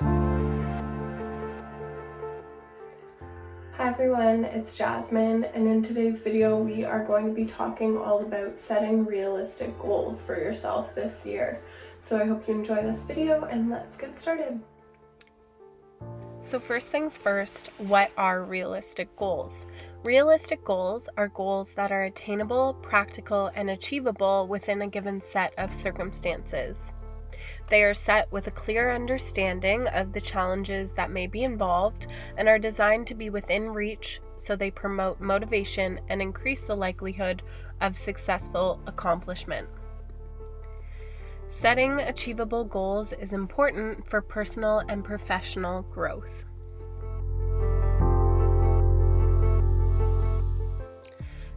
Hi everyone, it's Jasmine, and in today's video we are going to be talking all about setting realistic goals for yourself this year. So I hope you enjoy this video and let's get started. So first things first, what are realistic goals? Realistic goals are goals that are attainable, practical, and achievable within a given set of circumstances. They are set with a clear understanding of the challenges that may be involved and are designed to be within reach, so they promote motivation and increase the likelihood of successful accomplishment. Setting achievable goals is important for personal and professional growth.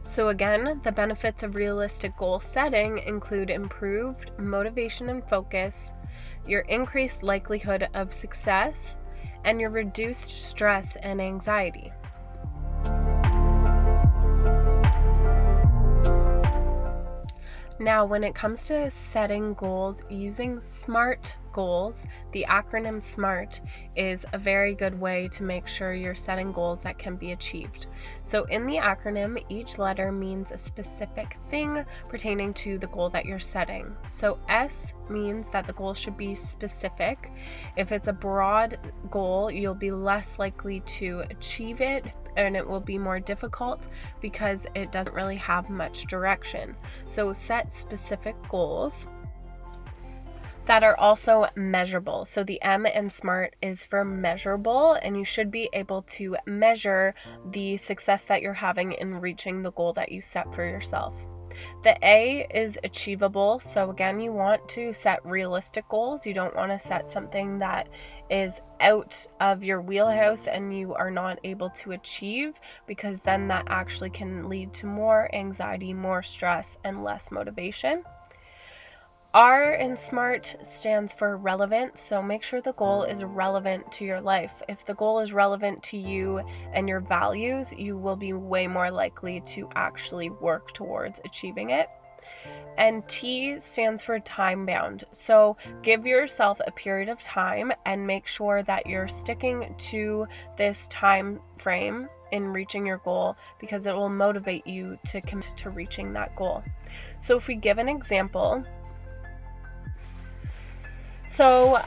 So again, the benefits of realistic goal setting include improved motivation and focus, your increased likelihood of success, and your reduced stress and anxiety. Now, when it comes to setting goals using SMART goals, the acronym SMART is a very good way to make sure you're setting goals that can be achieved. So in the acronym, each letter means a specific thing pertaining to the goal that you're setting. So S means that the goal should be specific. If it's a broad goal, you'll be less likely to achieve it, and it will be more difficult because it doesn't really have much direction. So set specific goals that are also measurable. So the M in SMART is for measurable, and you should be able to measure the success that you're having in reaching the goal that you set for yourself. The A is achievable. So again, you want to set realistic goals. You don't want to set something that is out of your wheelhouse and you are not able to achieve, because then that actually can lead to more anxiety, more stress, and less motivation. R in SMART stands for relevant, so make sure the goal is relevant to your life. If the goal is relevant to you and your values, you will be way more likely to actually work towards achieving it. And T stands for time bound. So give yourself a period of time and make sure that you're sticking to this time frame in reaching your goal, because it will motivate you to commit to reaching that goal. So if we give an example, so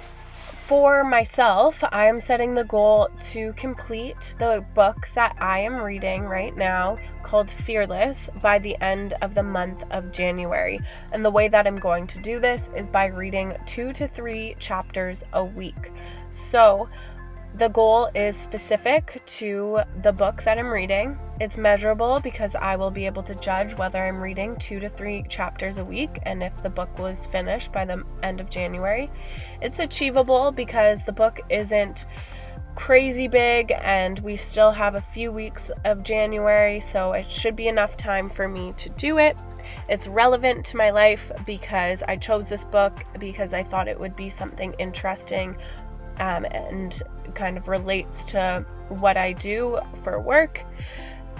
for myself, I am setting the goal to complete the book that I am reading right now called Fearless by the end of the month of January. And the way that I'm going to do this is by reading 2 to 3 chapters a week. So the goal is specific to the book that I'm reading. It's measurable because I will be able to judge whether I'm reading 2 to 3 chapters a week and if the book was finished by the end of January. It's achievable because the book isn't crazy big and we still have a few weeks of January, so it should be enough time for me to do it. It's relevant to my life because I chose this book because I thought it would be something interesting and kind of relates to what I do for work,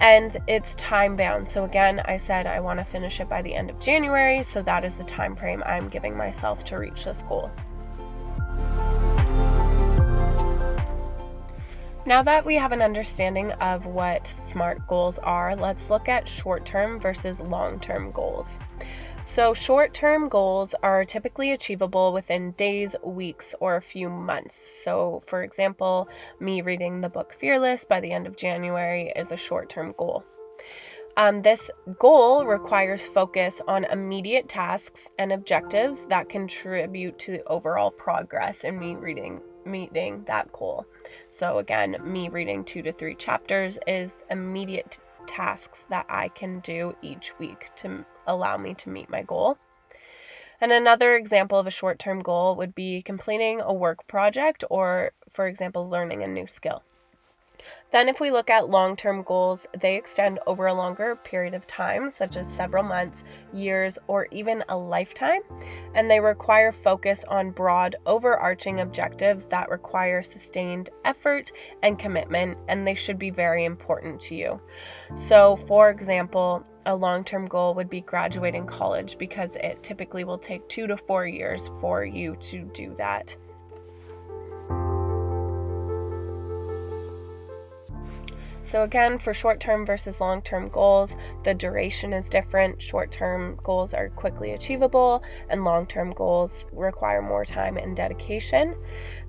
and it's time bound. So again, I said I want to finish it by the end of January, so that is the time frame I'm giving myself to reach this goal. Now that we have an understanding of what SMART goals are, let's look at short-term versus long-term goals. So short-term goals are typically achievable within days, weeks, or a few months. So for example, me reading the book Fearless by the end of January is a short-term goal. This goal requires focus on immediate tasks and objectives that contribute to the overall progress in me meeting that goal. So again, me reading 2 to 3 chapters is immediate tasks that I can do each week to allow me to meet my goal. And another example of a short-term goal would be completing a work project or, for example, learning a new skill. Then if we look at long-term goals, they extend over a longer period of time, such as several months, years, or even a lifetime, and they require focus on broad, overarching objectives that require sustained effort and commitment, and they should be very important to you. So, for example, a long-term goal would be graduating college because it typically will take 2 to 4 years for you to do that. So again, for short-term versus long-term goals, the duration is different. Short-term goals are quickly achievable, and long-term goals require more time and dedication.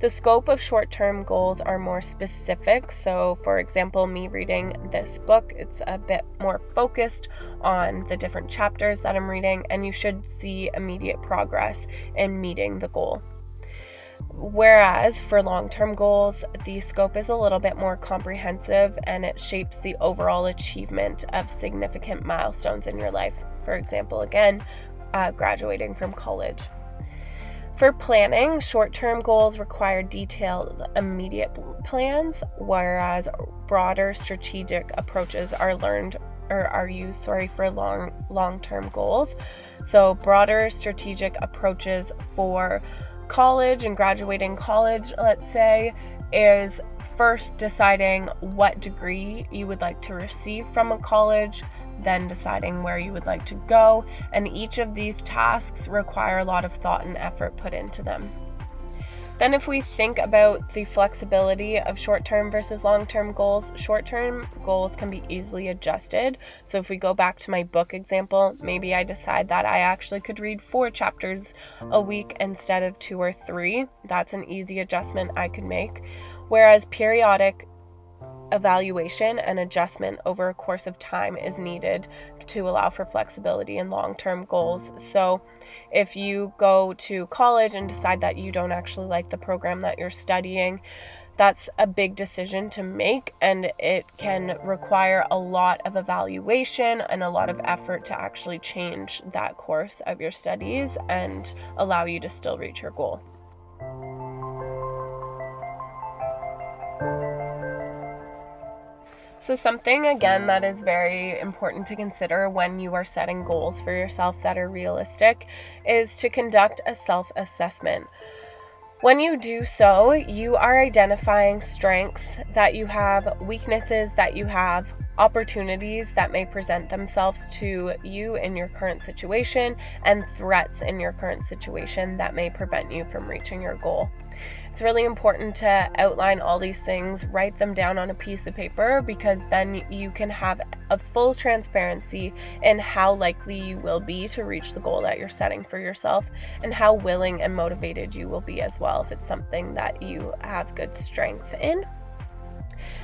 The scope of short-term goals are more specific. So for example, me reading this book, it's a bit more focused on the different chapters that I'm reading, and you should see immediate progress in meeting the goal. Whereas for long-term goals, the scope is a little bit more comprehensive and it shapes the overall achievement of significant milestones in your life. For example, again, graduating from college. For planning, short-term goals require detailed, immediate plans, whereas broader strategic approaches are used for long-term goals. So broader strategic approaches for college and graduating college, let's say, is first deciding what degree you would like to receive from a college, then deciding where you would like to go, and each of these tasks require a lot of thought and effort put into them. Then if we think about the flexibility of short-term versus long-term goals, short-term goals can be easily adjusted. So if we go back to my book example, maybe I decide that I actually could read 4 chapters a week instead of 2 or 3. That's an easy adjustment I could make. Whereas periodic evaluation and adjustment over a course of time is needed to allow for flexibility in long-term goals. So if you go to college and decide that you don't actually like the program that you're studying, that's a big decision to make, and it can require a lot of evaluation and a lot of effort to actually change that course of your studies and allow you to still reach your goal. So something, again, that is very important to consider when you are setting goals for yourself that are realistic is to conduct a self-assessment. When you do so, you are identifying strengths that you have, weaknesses that you have, opportunities that may present themselves to you in your current situation, and threats in your current situation that may prevent you from reaching your goal. It's really important to outline all these things, write them down on a piece of paper, because then you can have a full transparency in how likely you will be to reach the goal that you're setting for yourself, and how willing and motivated you will be as well if it's something that you have good strength in.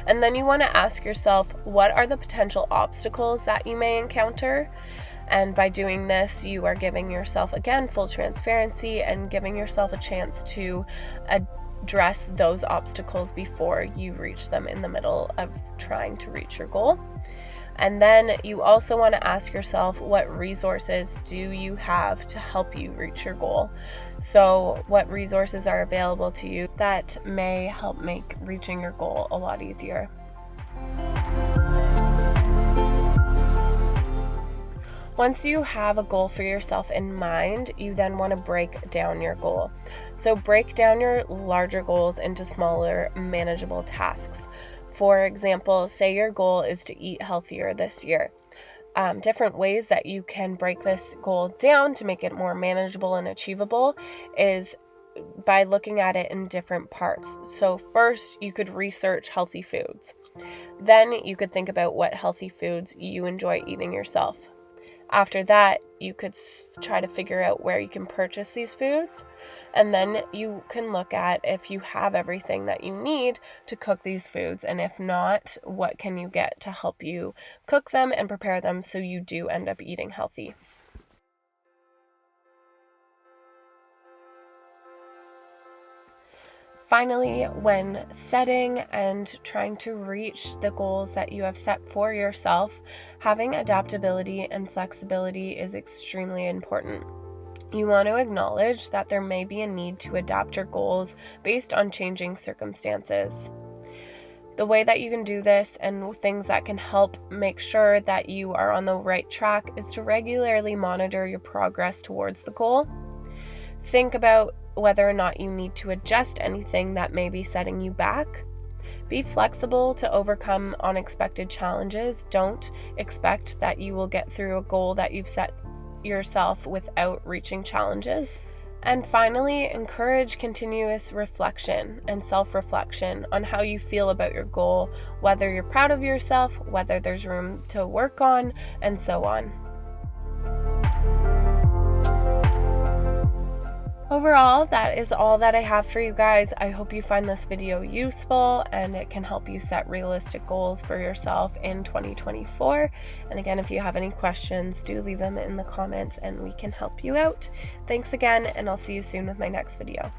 And then you want to ask yourself, what are the potential obstacles that you may encounter? And by doing this, you are giving yourself, again, full transparency and giving yourself a chance to address those obstacles before you reach them in the middle of trying to reach your goal. And then you also want to ask yourself, what resources do you have to help you reach your goal? So what resources are available to you that may help make reaching your goal a lot easier? Once you have a goal for yourself in mind, you then want to break down your goal. So break down your larger goals into smaller, manageable tasks. For example, say your goal is to eat healthier this year. Different ways that you can break this goal down to make it more manageable and achievable is by looking at it in different parts. So first, you could research healthy foods. Then you could think about what healthy foods you enjoy eating yourself. After that, you could try to figure out where you can purchase these foods. And then you can look at if you have everything that you need to cook these foods. And if not, what can you get to help you cook them and prepare them so you do end up eating healthy. Finally, when setting and trying to reach the goals that you have set for yourself, having adaptability and flexibility is extremely important. You want to acknowledge that there may be a need to adapt your goals based on changing circumstances. The way that you can do this and things that can help make sure that you are on the right track is to regularly monitor your progress towards the goal. Think about whether or not you need to adjust anything that may be setting you back. Be flexible to overcome unexpected challenges. Don't expect that you will get through a goal that you've set yourself without reaching challenges. And finally, encourage continuous reflection and self-reflection on how you feel about your goal, whether you're proud of yourself, whether there's room to work on, and so on. Overall, that is all that I have for you guys. I hope you find this video useful and it can help you set realistic goals for yourself in 2024. And again, if you have any questions, do leave them in the comments and we can help you out. Thanks again, and I'll see you soon with my next video.